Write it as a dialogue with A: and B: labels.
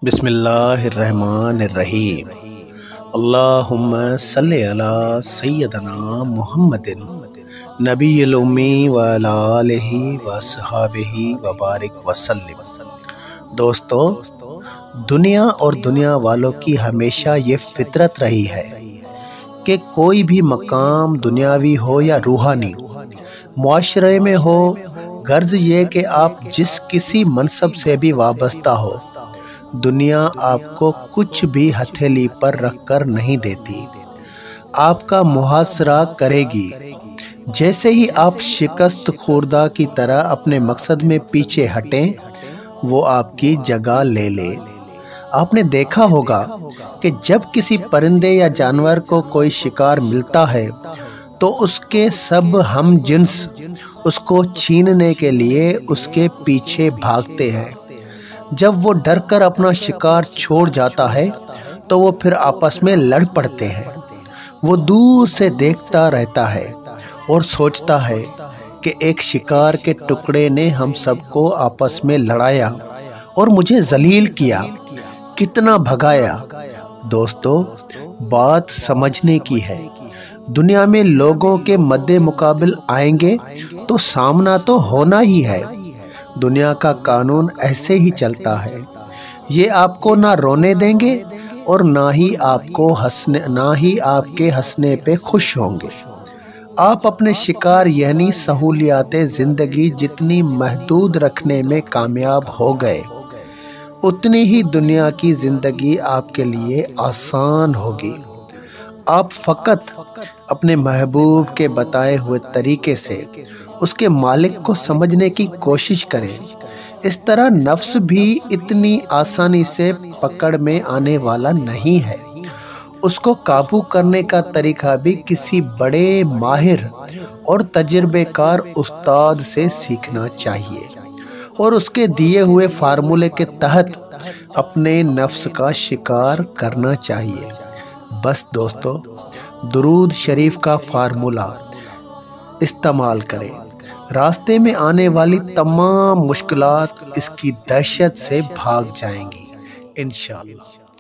A: बिस्मिल्लाहिर्रहमानिर्रहीम। अल्लाहुम्मा सल्लि अला सय्यदना मुहम्मदिन नबिय्यिल उम्मी व अला आलिहि व अस्हाबिहि व बारिक वसल्लिम। दोस्तों, दुनिया और दुनिया वालों की हमेशा ये फितरत रही है कि कोई भी मकाम दुनियावी हो या रूहानी, मुआशरे में हो, गर्ज ये कि आप जिस किसी मनसब से भी वाबस्ता हो, दुनिया आपको कुछ भी हथेली पर रखकर नहीं देती, आपका मुहासरा करेगी। जैसे ही आप शिकस्त खुर्दा की तरह अपने मकसद में पीछे हटें, वो आपकी जगह ले ले। आपने देखा होगा कि जब किसी परिंदे या जानवर को कोई शिकार मिलता है तो उसके सब हम जिन्स उसको छीनने के लिए उसके पीछे भागते हैं। जब वो डर कर अपना शिकार छोड़ जाता है तो वो फिर आपस में लड़ पड़ते हैं। वो दूर से देखता रहता है और सोचता है कि एक शिकार के टुकड़े ने हम सबको आपस में लड़ाया और मुझे जलील किया, कितना भगाया। दोस्तों, बात समझने की है। दुनिया में लोगों के मद्दे मुकाबिल आएंगे तो सामना तो होना ही है। दुनिया का कानून ऐसे ही चलता है। ये आपको ना रोने देंगे और ना ही आपके हंसने पे खुश होंगे। आप अपने शिकार यानी सहूलियात ज़िंदगी जितनी महदूद रखने में कामयाब हो गए, उतनी ही दुनिया की ज़िंदगी आपके लिए आसान होगी। आप फ़कत अपने महबूब के बताए हुए तरीके से उसके मालिक को समझने की कोशिश करें। इस तरह नफ्स भी इतनी आसानी से पकड़ में आने वाला नहीं है। उसको काबू करने का तरीका भी किसी बड़े माहिर और तजुर्बेकार उस्ताद से सीखना चाहिए और उसके दिए हुए फार्मूले के तहत अपने नफ्स का शिकार करना चाहिए। बस दोस्तों, दुरूद शरीफ का फार्मूला इस्तेमाल करें। रास्ते में आने वाली तमाम मुश्किलात इसकी दहशत से भाग जाएंगी इंशाअल्लाह।